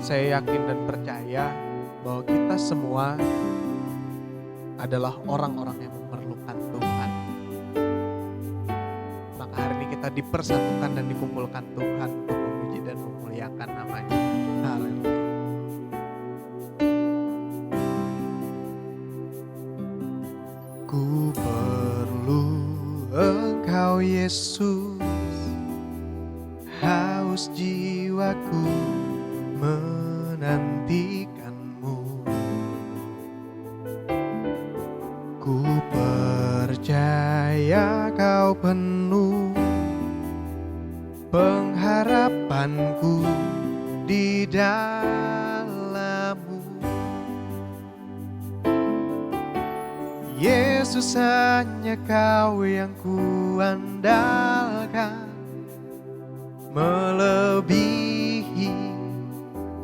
Saya yakin dan percaya bahwa kita semua adalah orang-orang yang memerlukan Tuhan. Maka hari ini kita dipersatukan dan dikumpulkan Tuhan untuk memuji dan memuliakan namanya. Haleluya. Ku perlu Engkau Yesus, haus jiwaku menantikanmu. Ku percaya Kau penuh pengharapanku di dalam-Mu. Yesus, hanya Kau yang kuandalkan, melebihi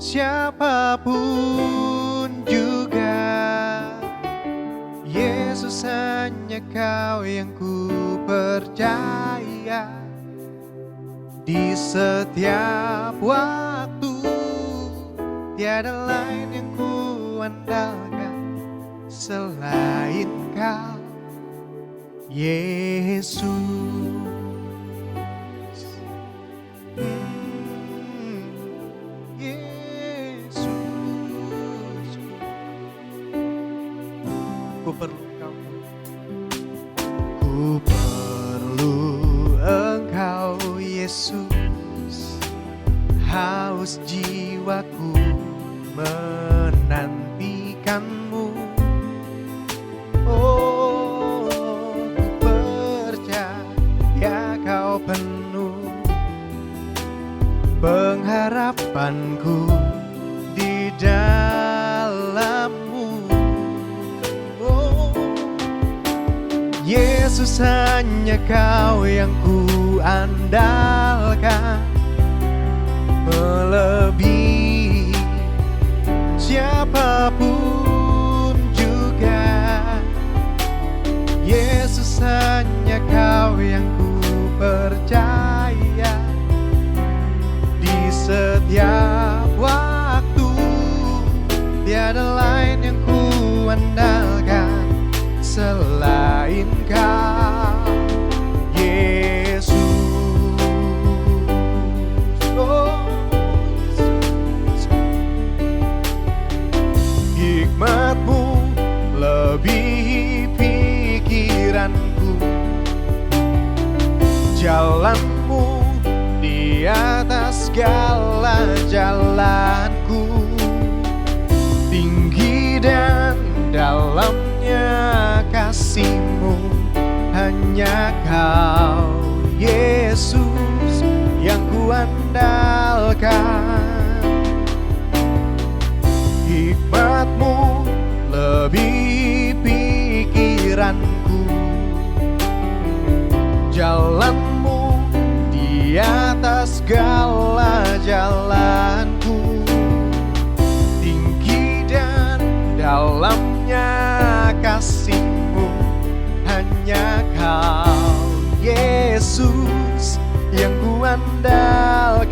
siapapun juga. Yesus, hanya Kau yang ku percaya di setiap waktu. Tiada lain yang ku andalkan selain Kau, Yesus. Ku perlu Engkau, ku perlu Engkau Yesus, haus jiwaku menantikanmu. Oh, ku percaya Kau penuh pengharapanku di dalam-Mu. Yesus, hanya Kau yang ku andalkan, melebihi siapapun juga. Yesus, hanya Kau yang ku percaya di setiap waktu. Tiada lain yang ku andalkan selain Kau, Yesus. Oh, Yesus. Hikmat-Mu lebihi pikiranku, jalan-Mu di atas segala jalanku. Tinggi dan dalamnya kasih-Mu, hanya Kau Yesus yang kuandalkan. Hikmat-Mu lebih pikiranku, jalan-Mu di atas segala jalanku. Tinggi dan dalamnya kasih-Mu, hanya Kau Yesus yang kuandalkan.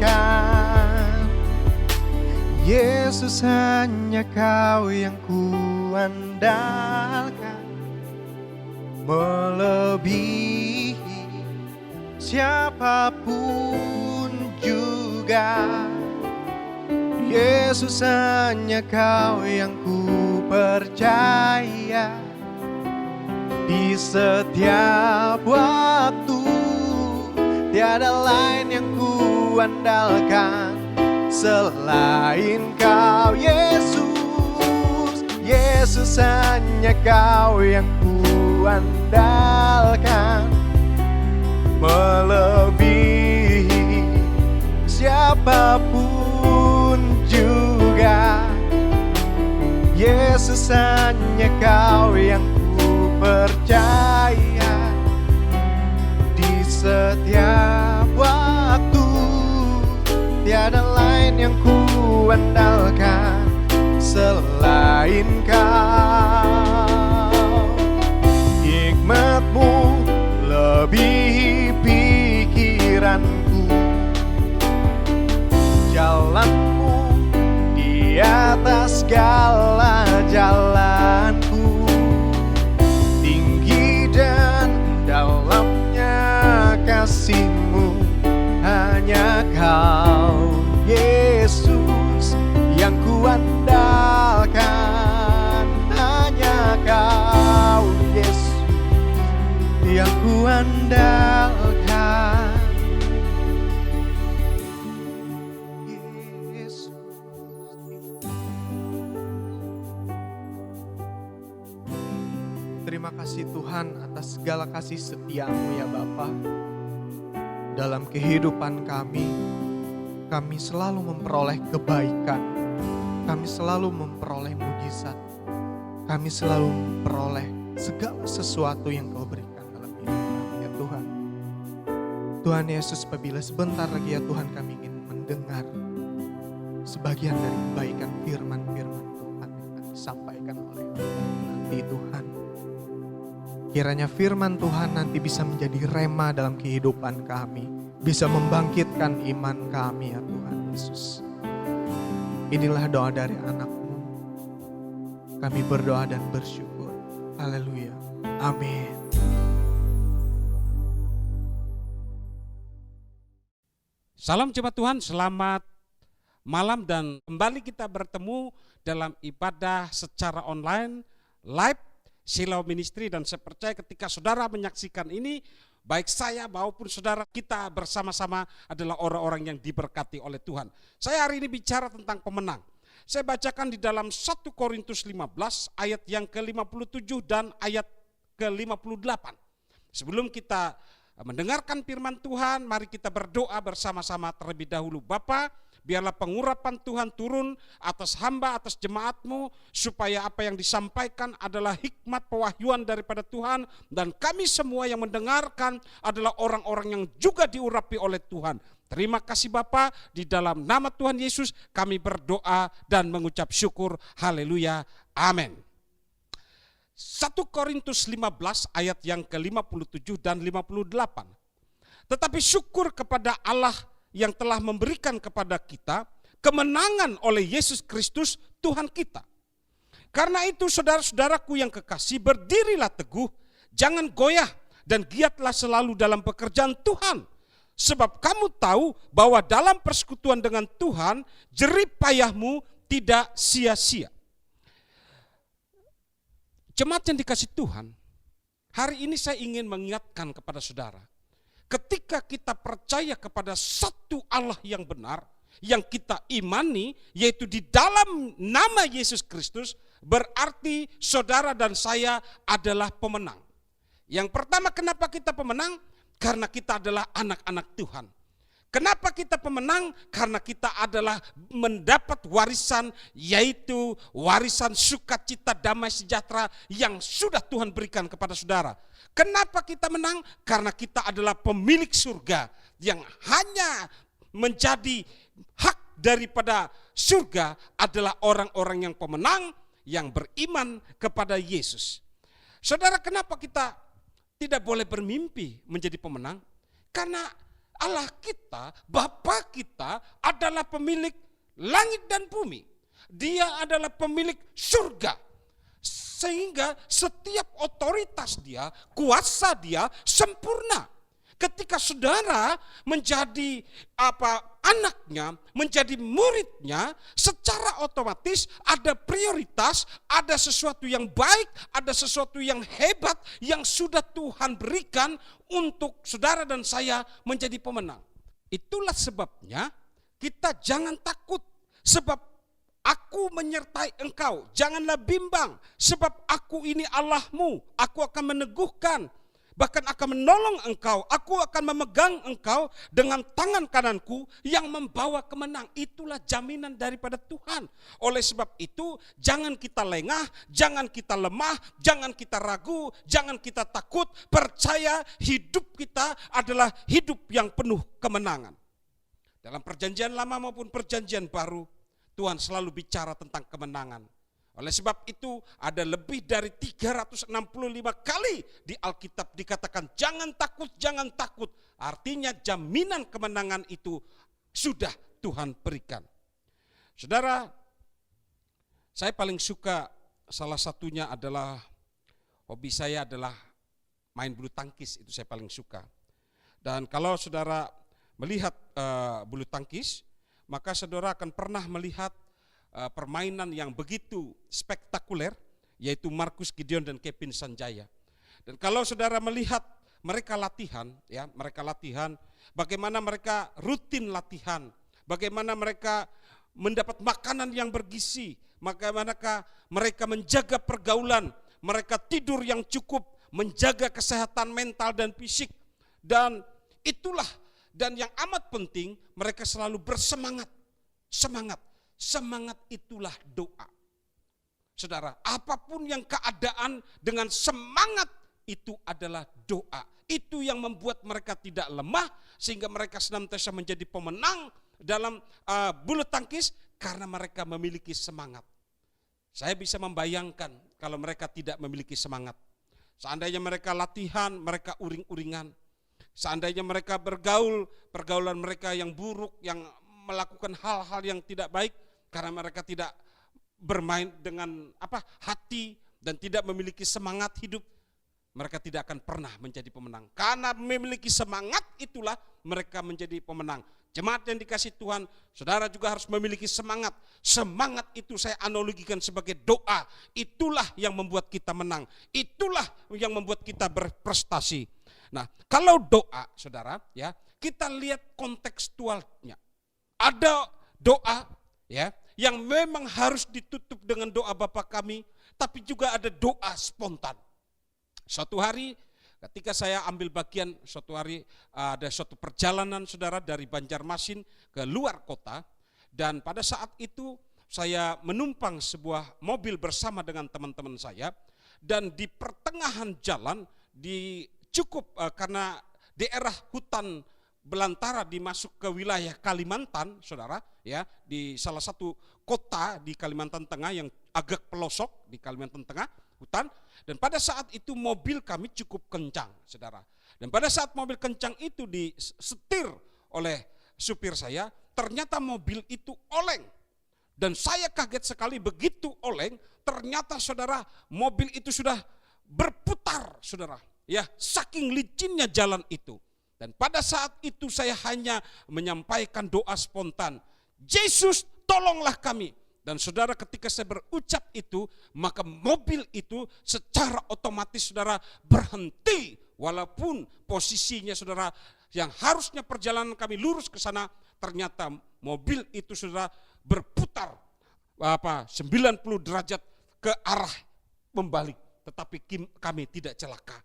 Yesus, hanya Kau yang kuandalkan, melebihi siapapun juga. Yesus, hanya Kau yang ku percaya di setiap waktu. Tiada lain yang ku andalkan selain Kau, Yesus. Yesus, hanya Kau yang ku andalkan, melebihi siapapun juga. Yesus, hanya Kau yang ku percaya di setiap waktu. Tiada lain yang ku andalkan selain Kau. Hikmat-Mu lebihi pikiranku, jalan-Mu di andalkan. Yesus. Terima kasih Tuhan atas segala kasih setia-Mu ya Bapa. Dalam kehidupan kami selalu memperoleh kebaikan. Kami selalu memperoleh mujizat. Kami selalu memperoleh segala sesuatu yang Kau berikan dalam hidup kami ya Tuhan. Tuhan Yesus, apabila sebentar lagi ya Tuhan kami ingin mendengar sebagian dari kebaikan firman-firman Tuhan yang akan disampaikan oleh nanti Tuhan. Kiranya firman Tuhan nanti bisa menjadi rema dalam kehidupan kami. Bisa membangkitkan iman kami ya Tuhan Yesus. Inilah doa dari anak-Mu. Kami berdoa dan bersyukur. Haleluya. Amin. Salam jemaat Tuhan, selamat malam dan kembali kita bertemu dalam ibadah secara online, live, Shiloh Ministry, dan saya percaya ketika saudara menyaksikan ini, baik saya maupun saudara kita bersama-sama adalah orang-orang yang diberkati oleh Tuhan. Saya hari ini bicara tentang pemenang. Saya bacakan di dalam 1 Korintus 15 ayat yang ke-57 dan ayat ke-58. Sebelum kita mendengarkan firman Tuhan, mari kita berdoa bersama-sama terlebih dahulu. Bapa, biarlah pengurapan Tuhan turun atas hamba, atas jemaat-Mu, supaya apa yang disampaikan adalah hikmat pewahyuan daripada Tuhan, dan kami semua yang mendengarkan adalah orang-orang yang juga diurapi oleh Tuhan. Terima kasih Bapa, di dalam nama Tuhan Yesus kami berdoa dan mengucap syukur. Haleluya, amin. 1 Korintus 15 ayat yang ke-57 dan 58. Tetapi syukur kepada Allah yang telah memberikan kepada kita kemenangan oleh Yesus Kristus Tuhan kita. Karena itu saudara-saudaraku yang kekasih, berdirilah teguh, jangan goyah, dan giatlah selalu dalam pekerjaan Tuhan. Sebab kamu tahu bahwa dalam persekutuan dengan Tuhan, jerih payahmu tidak sia-sia. Jemaat yang dikasih Tuhan, hari ini saya ingin mengingatkan kepada saudara, ketika kita percaya kepada satu Allah yang benar, yang kita imani, yaitu di dalam nama Yesus Kristus, berarti saudara dan saya adalah pemenang. Yang pertama, kenapa kita pemenang? Karena kita adalah anak-anak Tuhan. Kenapa kita pemenang? Karena kita adalah mendapat warisan, yaitu warisan sukacita damai sejahtera yang sudah Tuhan berikan kepada saudara. Kenapa kita menang? Karena kita adalah pemilik surga yang hanya menjadi hak daripada surga adalah orang-orang yang pemenang yang beriman kepada Yesus. Saudara, kenapa kita tidak boleh bermimpi menjadi pemenang? Karena Allah kita, Bapa kita adalah pemilik langit dan bumi. Dia adalah pemilik surga. Sehingga setiap otoritas dia, kuasa dia sempurna. Ketika saudara menjadi anaknya, menjadi muridnya, secara otomatis ada prioritas, ada sesuatu yang baik, ada sesuatu yang hebat yang sudah Tuhan berikan untuk saudara dan saya menjadi pemenang. Itulah sebabnya kita jangan takut, sebab aku menyertai engkau. Janganlah bimbang, sebab aku ini Allahmu. Aku akan meneguhkan, bahkan akan menolong engkau. Aku akan memegang engkau dengan tangan kananku yang membawa kemenang. Itulah jaminan daripada Tuhan. Oleh sebab itu, jangan kita lengah, jangan kita lemah, jangan kita ragu, jangan kita takut. Percaya hidup kita adalah hidup yang penuh kemenangan. Dalam perjanjian lama maupun perjanjian baru, Tuhan selalu bicara tentang kemenangan. Oleh sebab itu ada lebih dari 365 kali di Alkitab dikatakan jangan takut, jangan takut. Artinya jaminan kemenangan itu sudah Tuhan berikan. Saudara, saya paling suka, salah satunya adalah hobi saya adalah main bulu tangkis, itu saya paling suka. Dan kalau saudara melihat bulu tangkis, maka saudara akan pernah melihat permainan yang begitu spektakuler, yaitu Marcus Gideon dan Kevin Sanjaya. Dan kalau saudara melihat mereka latihan, ya, mereka latihan, bagaimana mereka rutin latihan, bagaimana mereka mendapat makanan yang bergizi, bagaimana mereka menjaga pergaulan, mereka tidur yang cukup, menjaga kesehatan mental dan fisik, dan itulah, dan yang amat penting, mereka selalu bersemangat, semangat itulah doa. Saudara, apapun yang keadaan, dengan semangat itu adalah doa. Itu yang membuat mereka tidak lemah, sehingga mereka senantiasa menjadi pemenang dalam bulu tangkis, karena mereka memiliki semangat. Saya bisa membayangkan kalau mereka tidak memiliki semangat. Seandainya mereka latihan, mereka uring-uringan. Seandainya mereka bergaul, pergaulan mereka yang buruk, yang melakukan hal-hal yang tidak baik, karena mereka tidak bermain dengan hati dan tidak memiliki semangat hidup, mereka tidak akan pernah menjadi pemenang. Karena memiliki semangat itulah mereka menjadi pemenang. Jemaat yang dikasih Tuhan, saudara juga harus memiliki semangat. Semangat itu saya analogikan sebagai doa. Itulah yang membuat kita menang. Itulah yang membuat kita berprestasi. Nah, kalau doa, saudara, ya, kita lihat kontekstualnya. Ada doa, ya, yang memang harus ditutup dengan doa Bapa kami, tapi juga ada doa spontan. Suatu hari ketika saya ambil bagian, suatu hari ada suatu perjalanan, saudara, dari Banjarmasin ke luar kota, dan pada saat itu saya menumpang sebuah mobil bersama dengan teman-teman saya, dan di pertengahan jalan, karena daerah hutan belantara dimasuk ke wilayah Kalimantan, saudara, ya, di salah satu kota di Kalimantan Tengah yang agak pelosok di Kalimantan Tengah, hutan. Dan pada saat itu mobil kami cukup kencang, saudara. Dan pada saat mobil kencang itu disetir oleh supir saya, ternyata mobil itu oleng. Dan saya kaget sekali, begitu oleng, ternyata saudara, mobil itu sudah berputar, saudara. Ya, saking licinnya jalan itu. Dan pada saat itu saya hanya menyampaikan doa spontan, Yesus tolonglah kami. Dan saudara, ketika saya berucap itu, maka mobil itu secara otomatis saudara berhenti. Walaupun posisinya saudara yang harusnya perjalanan kami lurus ke sana, ternyata mobil itu saudara berputar 90 derajat ke arah membalik. Tetapi kami tidak celaka.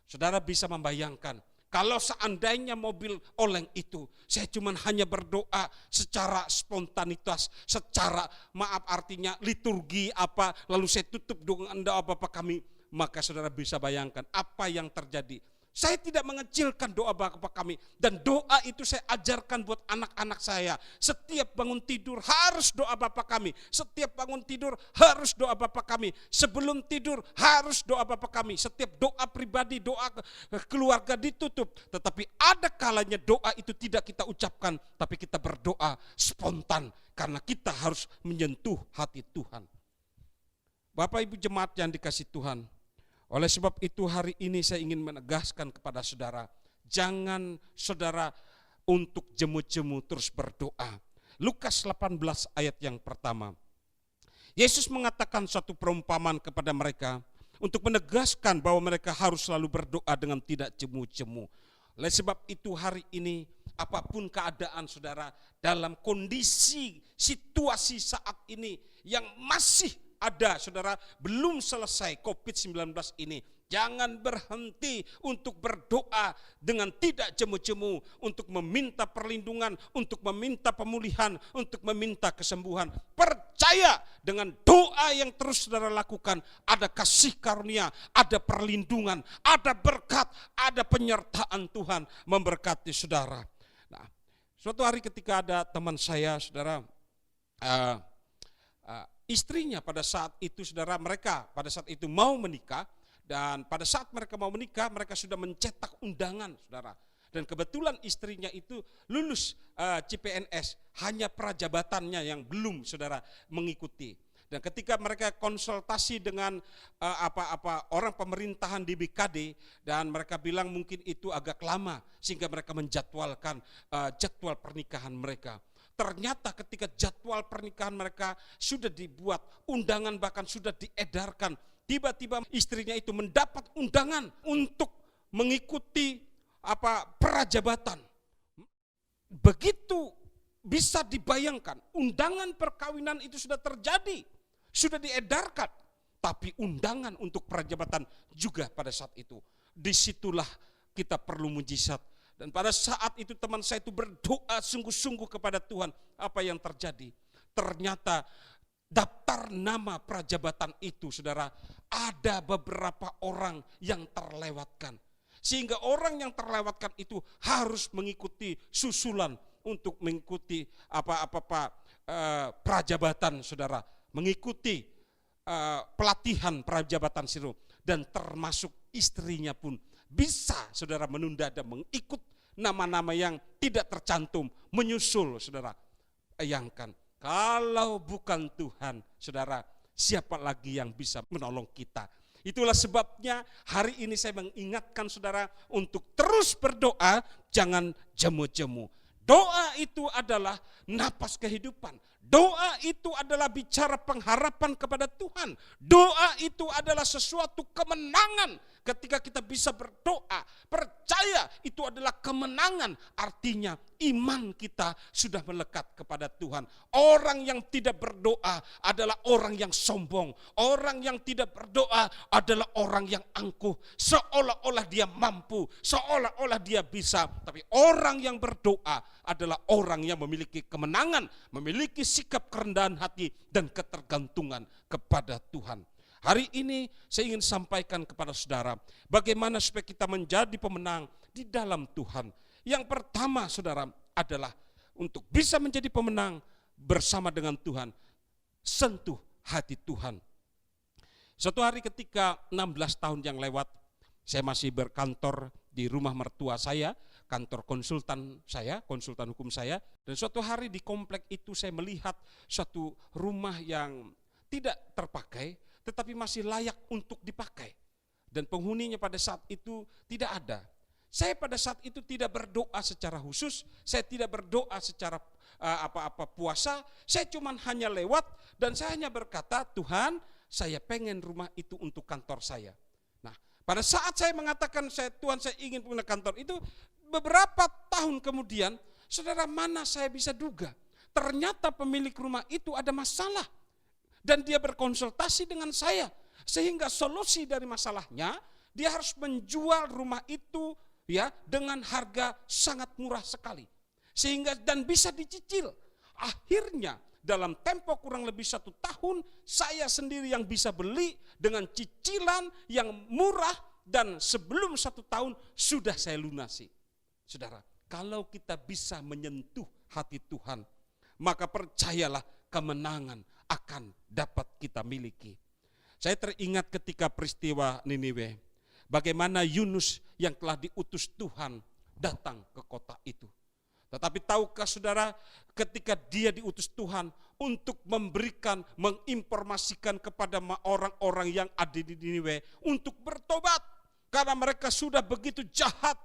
Saudara bisa membayangkan, kalau seandainya mobil oleng itu, saya cuma hanya berdoa secara spontanitas, secara artinya liturgi lalu saya tutup dengan doa Bapa kami, maka saudara bisa bayangkan apa yang terjadi. Saya tidak mengecilkan doa Bapa kami, dan doa itu saya ajarkan buat anak-anak saya. Setiap bangun tidur harus doa Bapa kami. Setiap bangun tidur harus doa Bapa kami. Sebelum tidur harus doa Bapa kami. Setiap doa pribadi, doa keluarga ditutup. Tetapi ada kalanya doa itu tidak kita ucapkan, tapi kita berdoa spontan karena kita harus menyentuh hati Tuhan. Bapak Ibu jemaat yang dikasih Tuhan, oleh sebab itu hari ini saya ingin menegaskan kepada saudara, jangan saudara untuk jemu-jemu terus berdoa. Lukas 18 ayat yang pertama. Yesus mengatakan suatu perumpamaan kepada mereka untuk menegaskan bahwa mereka harus selalu berdoa dengan tidak jemu-jemu. Oleh sebab itu hari ini apapun keadaan saudara, dalam kondisi situasi saat ini yang masih ada saudara, belum selesai COVID-19 ini, jangan berhenti untuk berdoa dengan tidak jemu-jemu, untuk meminta perlindungan, untuk meminta pemulihan, untuk meminta kesembuhan. Percaya dengan doa yang terus saudara lakukan, ada kasih karunia, ada perlindungan, ada berkat, ada penyertaan Tuhan memberkati saudara. Nah, suatu hari ketika ada teman saya saudara, istrinya pada saat itu saudara, mereka pada saat itu mau menikah, dan pada saat mereka mau menikah mereka sudah mencetak undangan saudara, dan kebetulan istrinya itu lulus CPNS, hanya prajabatannya yang belum saudara mengikuti. Dan ketika mereka konsultasi dengan orang pemerintahan di BKD, dan mereka bilang mungkin itu agak lama sehingga mereka menjadwalkan jadwal pernikahan mereka. Ternyata ketika jadwal pernikahan mereka sudah dibuat, undangan bahkan sudah diedarkan, tiba-tiba istrinya itu mendapat undangan untuk mengikuti perajabatan. Begitu bisa dibayangkan, undangan perkawinan itu sudah terjadi, sudah diedarkan, tapi undangan untuk perajabatan juga pada saat itu. Disitulah kita perlu mujizat. Dan pada saat itu teman saya itu berdoa sungguh-sungguh kepada Tuhan. Apa yang terjadi? Ternyata daftar nama perajabatan itu, saudara, ada beberapa orang yang terlewatkan. Sehingga orang yang terlewatkan itu harus mengikuti susulan untuk mengikuti perajabatan, saudara, mengikuti pelatihan perajabatan siru, dan termasuk istrinya pun bisa, saudara, menunda dan mengikut nama-nama yang tidak tercantum, menyusul, saudara. Bayangkan, kalau bukan Tuhan, saudara, siapa lagi yang bisa menolong kita? Itulah sebabnya hari ini saya mengingatkan saudara untuk terus berdoa, jangan jemu-jemu. Doa itu adalah napas kehidupan. Doa itu adalah bicara pengharapan kepada Tuhan. Doa itu adalah sesuatu kemenangan. Ketika kita bisa berdoa, percaya itu adalah kemenangan. Artinya iman kita sudah melekat kepada Tuhan. Orang yang tidak berdoa adalah orang yang sombong. Orang yang tidak berdoa adalah orang yang angkuh. Seolah-olah dia mampu, seolah-olah dia bisa. Tapi orang yang berdoa adalah orang yang memiliki kemenangan, memiliki sikap kerendahan hati dan ketergantungan kepada Tuhan. Hari ini saya ingin sampaikan kepada saudara, bagaimana supaya kita menjadi pemenang di dalam Tuhan. Yang pertama, saudara, adalah untuk bisa menjadi pemenang bersama dengan Tuhan, sentuh hati Tuhan. Suatu hari ketika 16 tahun yang lewat, saya masih berkantor di rumah mertua saya, kantor konsultan hukum saya. Dan suatu hari di komplek itu saya melihat suatu rumah yang tidak terpakai, tetapi masih layak untuk dipakai. Dan penghuninya pada saat itu tidak ada. Saya pada saat itu tidak berdoa secara khusus, saya tidak berdoa secara puasa, saya cuma hanya lewat dan saya hanya berkata, Tuhan, saya pengen rumah itu untuk kantor saya. Nah, pada saat saya mengatakan, Tuhan, saya ingin punya kantor itu, beberapa tahun kemudian, saudara, mana saya bisa duga, ternyata pemilik rumah itu ada masalah. Dan dia berkonsultasi dengan saya, sehingga solusi dari masalahnya, dia harus menjual rumah itu ya dengan harga sangat murah sekali. Sehingga dan bisa dicicil. Akhirnya dalam tempo kurang lebih 1 tahun, saya sendiri yang bisa beli dengan cicilan yang murah, dan sebelum 1 tahun sudah saya lunasi. Saudara, kalau kita bisa menyentuh hati Tuhan, maka percayalah kemenangan akan dapat kita miliki. Saya teringat ketika peristiwa Niniwe, bagaimana Yunus yang telah diutus Tuhan datang ke kota itu. Tetapi tahukah saudara, ketika dia diutus Tuhan untuk memberikan, menginformasikan kepada orang-orang yang ada di Niniwe untuk bertobat, karena mereka sudah begitu jahat.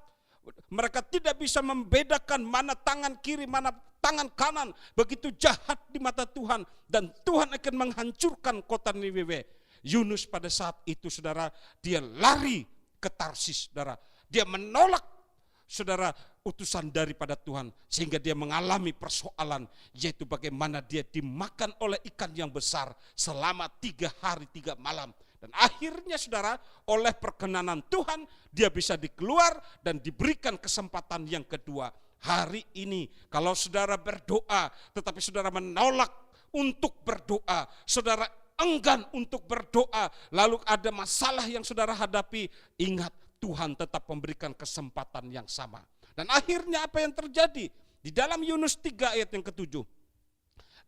Mereka tidak bisa membedakan mana tangan kiri, mana tangan kanan. Begitu jahat di mata Tuhan. Dan Tuhan akan menghancurkan kota Niniwe. Yunus pada saat itu, saudara, dia lari ke Tarsis, saudara. Dia menolak, saudara, utusan daripada Tuhan. Sehingga dia mengalami persoalan, yaitu bagaimana dia dimakan oleh ikan yang besar selama 3 hari 3 malam. Dan akhirnya, saudara, oleh perkenanan Tuhan, dia bisa dikeluar dan diberikan kesempatan yang kedua. Hari ini, kalau saudara berdoa, tetapi saudara menolak untuk berdoa, saudara enggan untuk berdoa, lalu ada masalah yang saudara hadapi, ingat, Tuhan tetap memberikan kesempatan yang sama. Dan akhirnya apa yang terjadi? Di dalam Yunus 3 ayat yang ke-7.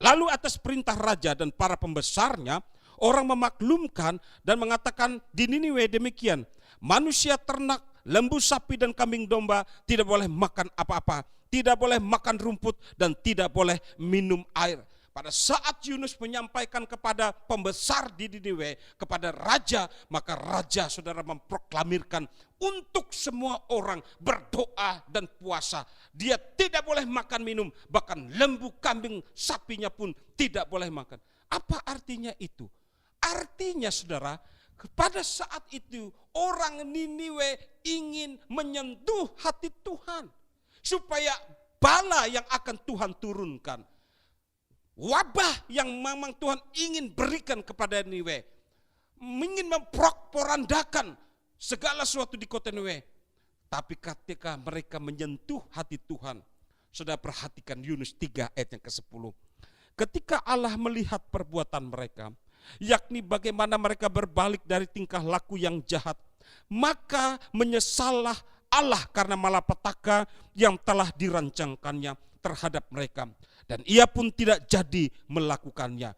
Lalu atas perintah raja dan para pembesarnya, orang memaklumkan dan mengatakan di Niniwe demikian, manusia, ternak, lembu, sapi, dan kambing domba tidak boleh makan apa-apa, tidak boleh makan rumput, dan tidak boleh minum air. Pada saat Yunus menyampaikan kepada pembesar di Niniwe, kepada raja, maka raja, saudara, memproklamirkan untuk semua orang berdoa dan puasa. Dia tidak boleh makan minum, bahkan lembu, kambing, sapinya pun tidak boleh makan. Apa artinya itu? Artinya, saudara, pada saat itu orang Niniwe ingin menyentuh hati Tuhan. Supaya bala yang akan Tuhan turunkan, wabah yang memang Tuhan ingin berikan kepada Ninewe, ingin memporak-porandakan segala sesuatu di kota Ninewe. Tapi ketika mereka menyentuh hati Tuhan, saudara perhatikan Yunus 3 ayat yang ke-10. Ketika Allah melihat perbuatan mereka, yakni bagaimana mereka berbalik dari tingkah laku yang jahat, maka menyesallah Allah karena malapetaka yang telah dirancangkannya terhadap mereka. Dan ia pun tidak jadi melakukannya.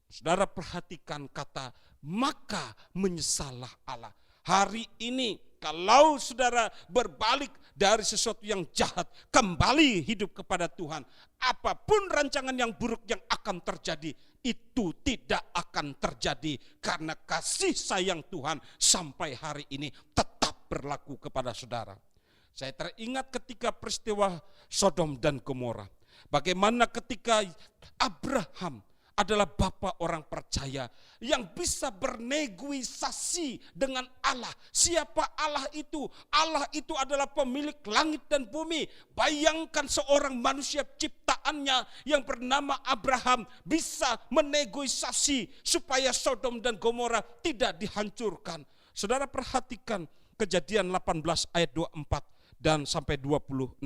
Saudara perhatikan kata, maka menyesallah Allah. Hari ini kalau saudara berbalik dari sesuatu yang jahat, kembali hidup kepada Tuhan, apapun rancangan yang buruk yang akan terjadi, itu tidak akan terjadi. Karena kasih sayang Tuhan sampai hari ini tetap berlaku kepada saudara. Saya teringat ketika peristiwa Sodom dan Gomora. Bagaimana ketika Abraham adalah bapa orang percaya yang bisa bernegosiasi dengan Allah. Siapa Allah itu? Allah itu adalah pemilik langit dan bumi. Bayangkan seorang manusia ciptaannya yang bernama Abraham bisa menegosiasi supaya Sodom dan Gomora tidak dihancurkan. Saudara perhatikan Kejadian 18 ayat 24 dan sampai 26.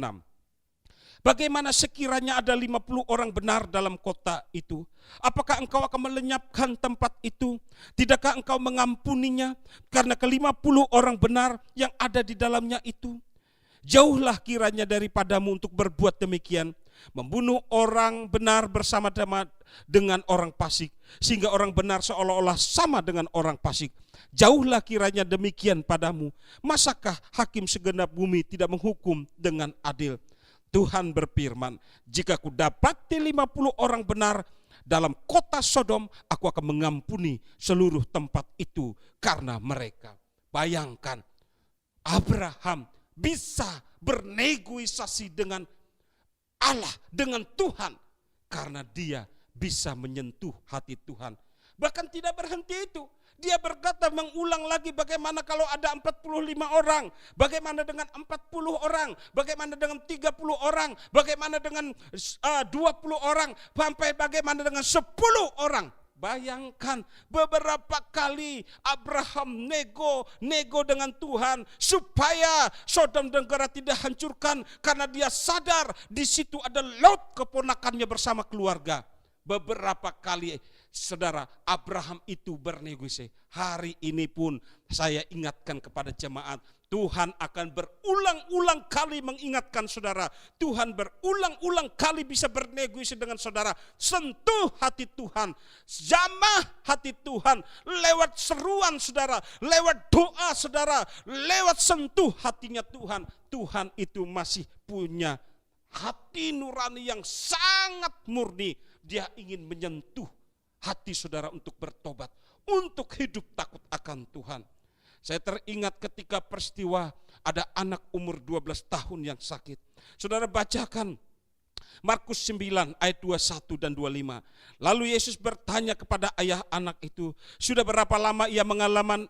Bagaimana sekiranya ada 50 orang benar dalam kota itu? Apakah engkau akan melenyapkan tempat itu? Tidakkah engkau mengampuninya karena ke-50 orang benar yang ada di dalamnya itu? Jauhlah kiranya daripadamu untuk berbuat demikian, membunuh orang benar bersama-sama dengan orang fasik, sehingga orang benar seolah-olah sama dengan orang fasik. Jauhlah kiranya demikian padamu. Masakah hakim segenap bumi tidak menghukum dengan adil? Tuhan berfirman, jika ku dapati 50 orang benar dalam kota Sodom, aku akan mengampuni seluruh tempat itu karena mereka. Bayangkan, Abraham bisa bernegosiasi dengan Allah, dengan Tuhan, karena dia bisa menyentuh hati Tuhan. Bahkan tidak berhenti itu. Dia berkata mengulang lagi bagaimana kalau ada 45 orang, bagaimana dengan 40 orang, bagaimana dengan 30 orang, bagaimana dengan 20 orang, sampai bagaimana dengan 10 orang. Bayangkan beberapa kali Abraham nego dengan Tuhan supaya Sodom dan Gomora tidak hancurkan karena dia sadar di situ ada Lot keponakannya bersama keluarga. Beberapa kali saudara Abraham itu bernegosiasi. Hari ini pun saya ingatkan kepada jemaat, Tuhan akan berulang-ulang kali mengingatkan saudara. Tuhan berulang-ulang kali bisa bernegosiasi dengan saudara. Sentuh hati Tuhan, jamah hati Tuhan lewat seruan saudara, lewat doa saudara, lewat sentuh hatinya Tuhan. Tuhan itu masih punya hati nurani yang sangat murni. Dia ingin menyentuh hati saudara untuk bertobat, untuk hidup takut akan Tuhan. Saya teringat ketika peristiwa ada anak umur 12 tahun yang sakit. Saudara bacakan Markus 9 ayat 21 dan 25. Lalu Yesus bertanya kepada ayah anak itu, sudah berapa lama ia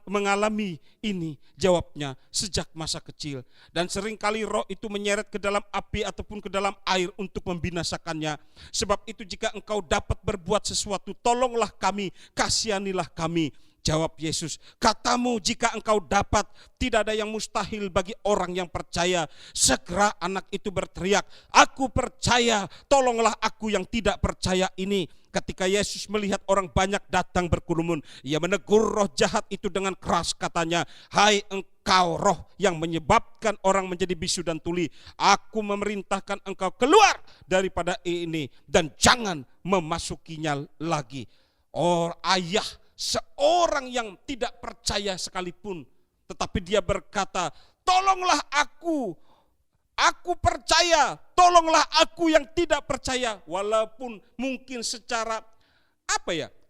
mengalami ini? Jawabnya, sejak masa kecil. Dan seringkali roh itu menyeret ke dalam api ataupun ke dalam air untuk membinasakannya. Sebab itu jika engkau dapat berbuat sesuatu, tolonglah kami, kasihanilah kami. Jawab Yesus, katamu jika engkau dapat, tidak ada yang mustahil bagi orang yang percaya. Segera anak itu berteriak, aku percaya, tolonglah aku yang tidak percaya ini. Ketika Yesus melihat orang banyak datang berkerumun, ia menegur roh jahat itu dengan keras, katanya, hai engkau roh yang menyebabkan orang menjadi bisu dan tuli, aku memerintahkan engkau keluar daripada ini dan jangan memasukinya lagi. Ayah seorang yang tidak percaya sekalipun, tetapi dia berkata, tolonglah aku percaya, tolonglah aku yang tidak percaya. Walaupun mungkin secara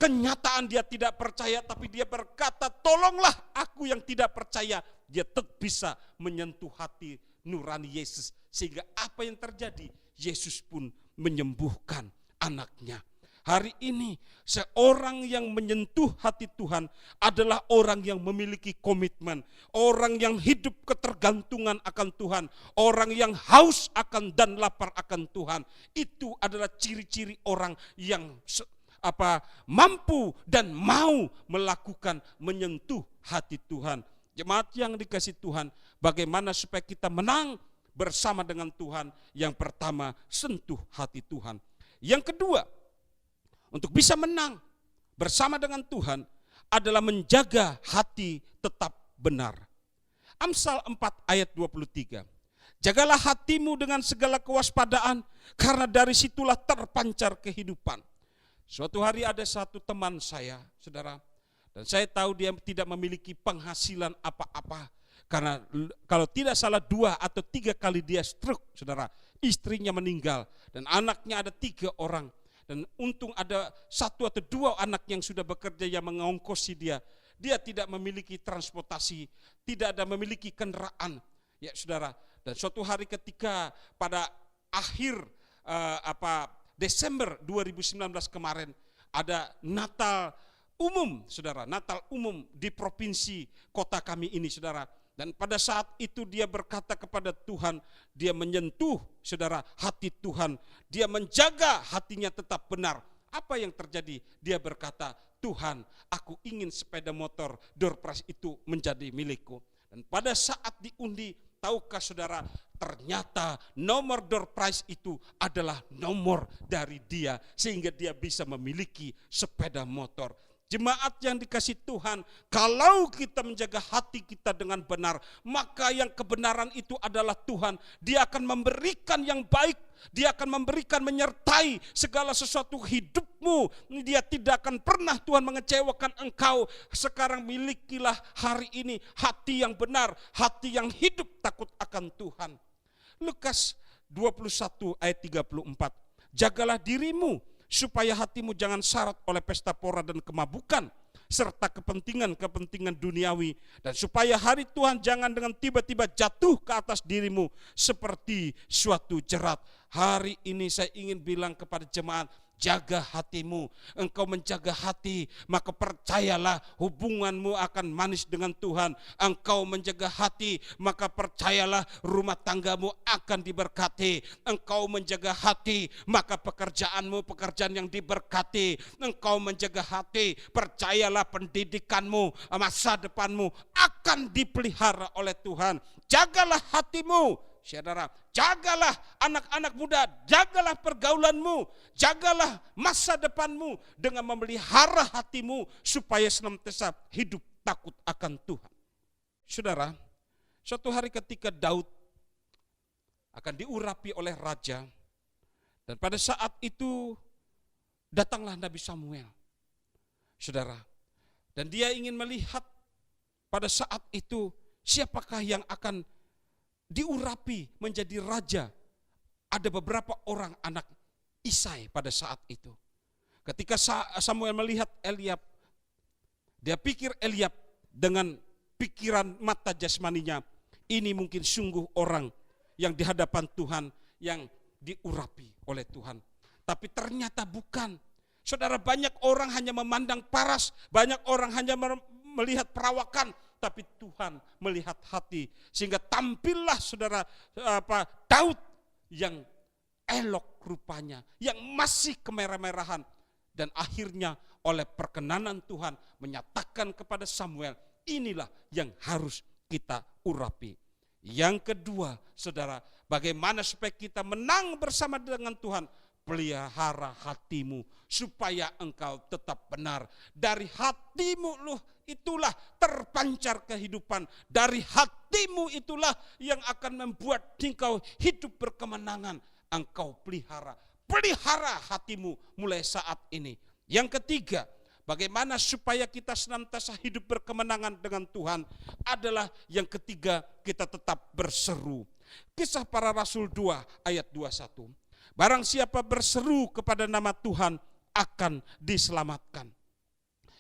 kenyataan dia tidak percaya, tapi dia berkata, tolonglah aku yang tidak percaya. Dia tetap bisa menyentuh hati nurani Yesus, sehingga apa yang terjadi? Yesus pun menyembuhkan anaknya. Hari ini seorang yang menyentuh hati Tuhan adalah orang yang memiliki komitmen, orang yang hidup ketergantungan akan Tuhan, orang yang haus akan dan lapar akan Tuhan. Itu adalah ciri-ciri orang yang mampu dan mau melakukan menyentuh hati Tuhan. Jemaat yang dikasihi Tuhan, bagaimana supaya kita menang bersama dengan Tuhan? Yang pertama, sentuh hati Tuhan. Yang kedua, untuk bisa menang bersama dengan Tuhan adalah menjaga hati tetap benar. Amsal 4 ayat 23. Jagalah hatimu dengan segala kewaspadaan, karena dari situlah terpancar kehidupan. Suatu hari ada satu teman saya, saudara, dan saya tahu dia tidak memiliki penghasilan apa-apa. Karena kalau tidak salah 2 atau 3 kali dia stroke, saudara, istrinya meninggal dan anaknya ada 3 orang. Dan untung ada 1 atau 2 anak yang sudah bekerja yang mengongkosi dia. Dia tidak memiliki transportasi, tidak ada memiliki kendaraan. Ya saudara, dan suatu hari ketika pada akhir Desember 2019 kemarin ada Natal umum, saudara, Natal umum di provinsi kota kami ini, saudara. Dan pada saat itu dia berkata kepada Tuhan, dia menyentuh, saudara, hati Tuhan. Dia menjaga hatinya tetap benar. Apa yang terjadi? Dia berkata, Tuhan, aku ingin sepeda motor door prize itu menjadi milikku. Dan pada saat diundi, tahukah saudara, ternyata nomor door prize itu adalah nomor dari dia, sehingga dia bisa memiliki sepeda motor. Jemaat yang dikasihi Tuhan, kalau kita menjaga hati kita dengan benar, maka yang kebenaran itu adalah Tuhan. Dia akan memberikan yang baik, dia akan memberikan, menyertai segala sesuatu hidupmu. Dia tidak akan pernah Tuhan mengecewakan engkau. Sekarang milikilah hari ini hati yang benar, hati yang hidup takut akan Tuhan. Lukas 21 ayat 34. Jagalah dirimu supaya hatimu jangan syarat oleh pesta pora dan kemabukan, serta kepentingan-kepentingan duniawi, dan supaya hari Tuhan jangan dengan tiba-tiba jatuh ke atas dirimu seperti suatu jerat. Hari ini saya ingin bilang kepada jemaat, jaga hatimu. Engkau menjaga hati, maka percayalah hubunganmu akan manis dengan Tuhan. Engkau menjaga hati, maka percayalah rumah tanggamu akan diberkati. Engkau menjaga hati, maka pekerjaanmu pekerjaan yang diberkati. Engkau menjaga hati, percayalah pendidikanmu, masa depanmu akan dipelihara oleh Tuhan. Jagalah hatimu. Saudara, jagalah anak-anak muda, jagalah pergaulanmu, jagalah masa depanmu dengan memelihara hatimu supaya senantiasa hidup takut akan Tuhan. Saudara, suatu hari ketika Daud akan diurapi oleh raja, dan pada saat itu datanglah Nabi Samuel. Saudara, dan dia ingin melihat pada saat itu siapakah yang akan diurapi menjadi raja. Ada beberapa orang anak Isai pada saat itu. Ketika Samuel melihat Eliab, dia pikir Eliab dengan pikiran mata jasmaninya, ini mungkin sungguh orang yang di hadapan Tuhan, yang diurapi oleh Tuhan. Tapi ternyata bukan. Saudara, banyak orang hanya memandang paras, banyak orang hanya melihat perawakan, tapi Tuhan melihat hati, sehingga tampillah saudara Daud yang elok rupanya, yang masih kemerah-merahan, dan akhirnya oleh perkenanan Tuhan menyatakan kepada Samuel, inilah yang harus kita urapi. Yang kedua, saudara, bagaimana supaya kita menang bersama dengan Tuhan? Pelihara hatimu supaya engkau tetap benar. Dari hatimu itulah terpancar kehidupan. Dari hatimu itulah yang akan membuat engkau hidup berkemenangan. Engkau pelihara hatimu mulai saat ini. Yang ketiga, bagaimana supaya kita senantiasa hidup berkemenangan dengan Tuhan adalah yang ketiga, kita tetap berseru. Kisah Para Rasul 2 ayat 21. Barang siapa berseru kepada nama Tuhan akan diselamatkan.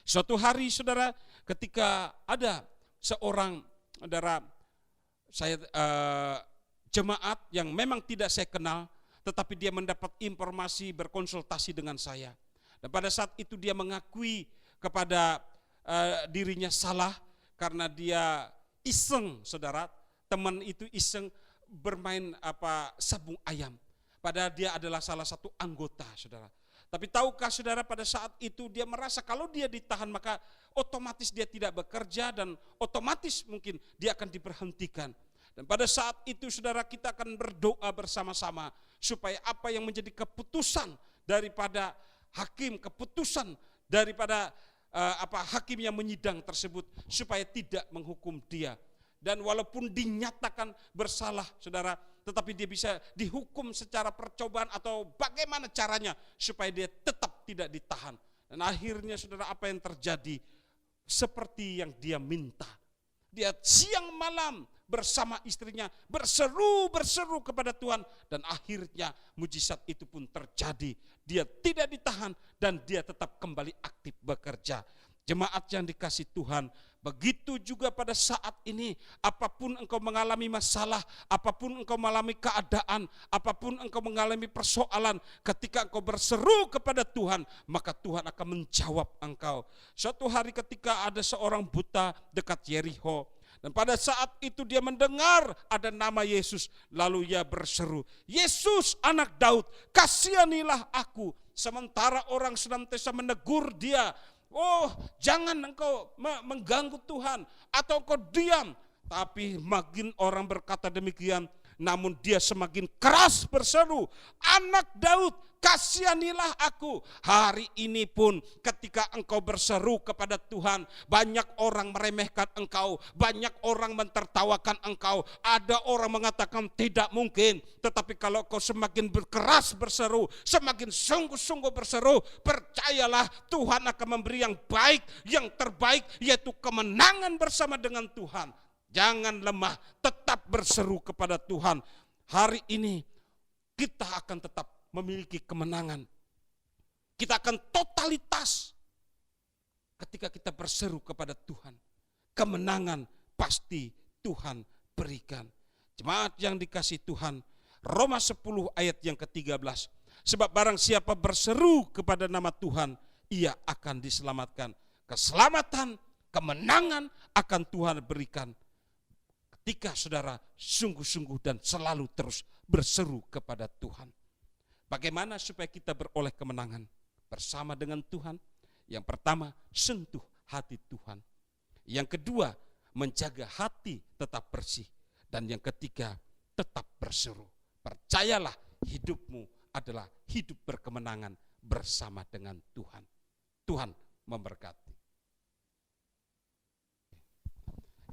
Suatu hari saudara, ketika ada seorang saudara saya jemaat yang memang tidak saya kenal, tetapi dia mendapat informasi berkonsultasi dengan saya. Dan pada saat itu dia mengakui kepada dirinya salah karena dia iseng, saudara. Teman itu iseng bermain sabung ayam. Padahal dia adalah salah satu anggota, saudara. Tapi tahukah saudara, pada saat itu dia merasa kalau dia ditahan maka otomatis dia tidak bekerja dan otomatis mungkin dia akan diberhentikan. Dan pada saat itu saudara, kita akan berdoa bersama-sama supaya apa yang menjadi keputusan daripada hakim, keputusan daripada hakim yang menyidang tersebut supaya tidak menghukum dia. Dan walaupun dinyatakan bersalah, saudara, tetapi dia bisa dihukum secara percobaan atau bagaimana caranya supaya dia tetap tidak ditahan. Dan akhirnya saudara, apa yang terjadi? Seperti yang dia minta. Dia siang malam bersama istrinya berseru kepada Tuhan, dan akhirnya mujizat itu pun terjadi. Dia tidak ditahan dan dia tetap kembali aktif bekerja. Jemaat yang dikasih Tuhan, begitu juga pada saat ini, apapun engkau mengalami masalah, apapun engkau mengalami keadaan, apapun engkau mengalami persoalan, ketika engkau berseru kepada Tuhan, maka Tuhan akan menjawab engkau. Suatu hari ketika ada seorang buta dekat Yerikho, dan pada saat itu dia mendengar ada nama Yesus, lalu ia berseru, "Yesus anak Daud, kasihanilah aku." Sementara orang senantiasa menegur dia, "Oh, jangan engkau mengganggu Tuhan," atau engkau diam. Tapi makin orang berkata demikian, namun dia semakin keras berseru, "Anak Daud, kasihanilah aku." Hari ini pun ketika engkau berseru kepada Tuhan, banyak orang meremehkan engkau, banyak orang mentertawakan engkau, ada orang mengatakan tidak mungkin. Tetapi kalau kau semakin berkeras berseru, semakin sungguh-sungguh berseru, percayalah Tuhan akan memberi yang baik, yang terbaik, yaitu kemenangan bersama dengan Tuhan. Jangan lemah, tetap berseru kepada Tuhan. Hari ini kita akan tetap memiliki kemenangan. Kita akan totalitas ketika kita berseru kepada Tuhan. Kemenangan pasti Tuhan berikan. Jemaat yang dikasih Tuhan, Roma 10 ayat yang ke-13. Sebab barang siapa berseru kepada nama Tuhan, ia akan diselamatkan. Keselamatan, kemenangan akan Tuhan berikan ketika saudara sungguh-sungguh dan selalu terus berseru kepada Tuhan. Bagaimana supaya kita beroleh kemenangan bersama dengan Tuhan? Yang pertama, sentuh hati Tuhan. Yang kedua, menjaga hati tetap bersih. Dan yang ketiga, tetap berseru. Percayalah, hidupmu adalah hidup berkemenangan bersama dengan Tuhan. Tuhan memberkati.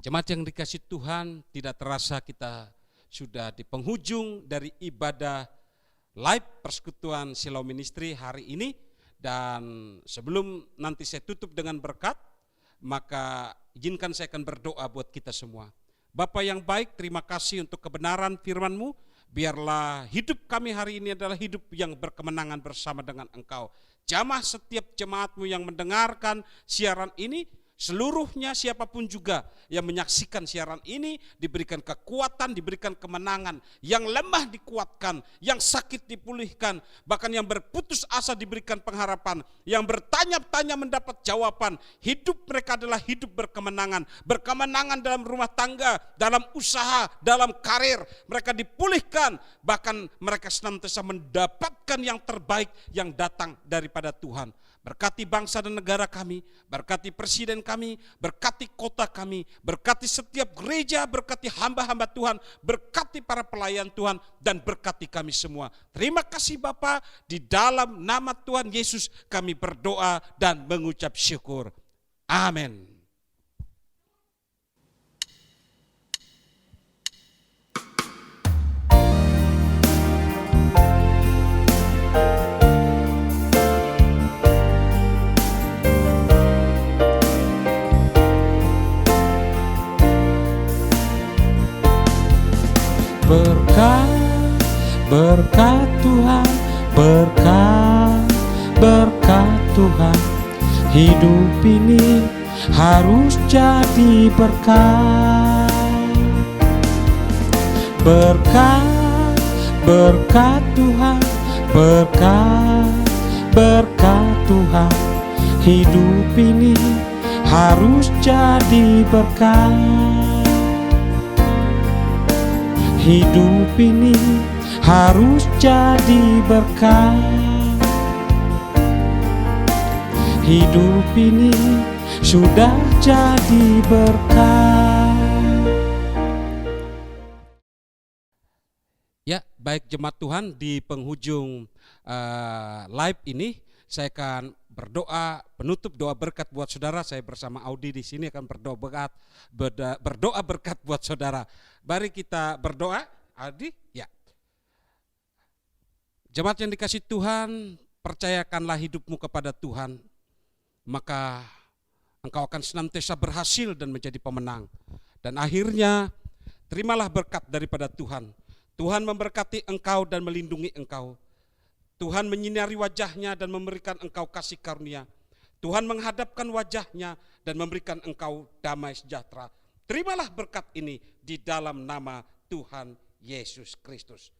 Jemaat yang dikasih Tuhan, tidak terasa kita sudah di penghujung dari ibadah live persekutuan Shalom Ministry hari ini. Dan sebelum nanti saya tutup dengan berkat, maka izinkan saya akan berdoa buat kita semua. Bapa yang baik, terima kasih untuk kebenaran firman-Mu. Biarlah hidup kami hari ini adalah hidup yang berkemenangan bersama dengan Engkau. Jamah setiap jemaat-Mu yang mendengarkan siaran ini, seluruhnya siapapun juga yang menyaksikan siaran ini diberikan kekuatan, diberikan kemenangan. Yang lemah dikuatkan, yang sakit dipulihkan, bahkan yang berputus asa diberikan pengharapan, yang bertanya-tanya mendapat jawaban. Hidup mereka adalah hidup berkemenangan. Berkemenangan dalam rumah tangga, dalam usaha, dalam karir. Mereka dipulihkan, bahkan mereka senantiasa mendapatkan yang terbaik yang datang daripada Tuhan. Berkati bangsa dan negara kami, berkati presiden kami, berkati kota kami, berkati setiap gereja, berkati hamba-hamba Tuhan, berkati para pelayan Tuhan, dan berkati kami semua. Terima kasih Bapa, di dalam nama Tuhan Yesus kami berdoa dan mengucap syukur. Amin. Berkat Tuhan, berkat Tuhan, hidup ini harus jadi berkat. Berkat Tuhan, berkat Tuhan, hidup ini harus jadi berkat. Hidup ini harus jadi berkat. Hidup ini sudah jadi berkat. Ya, baik jemaat Tuhan, di penghujung live ini saya akan berdoa penutup doa berkat buat saudara. Saya bersama Audi di sini akan berdoa berkat buat saudara. Mari kita berdoa, Audi. Ya. Jemaat yang dikasih Tuhan, percayakanlah hidupmu kepada Tuhan, maka engkau akan senantiasa berhasil dan menjadi pemenang. Dan akhirnya terimalah berkat daripada Tuhan. Tuhan memberkati engkau dan melindungi engkau. Tuhan menyinari wajahnya dan memberikan engkau kasih karunia. Tuhan menghadapkan wajahnya dan memberikan engkau damai sejahtera. Terimalah berkat ini di dalam nama Tuhan Yesus Kristus.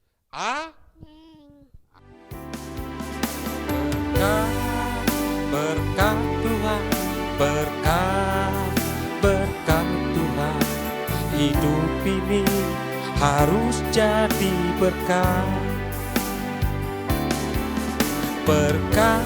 Berkat Tuhan, berkat Tuhan, hidup ini harus jadi berkat. Berkat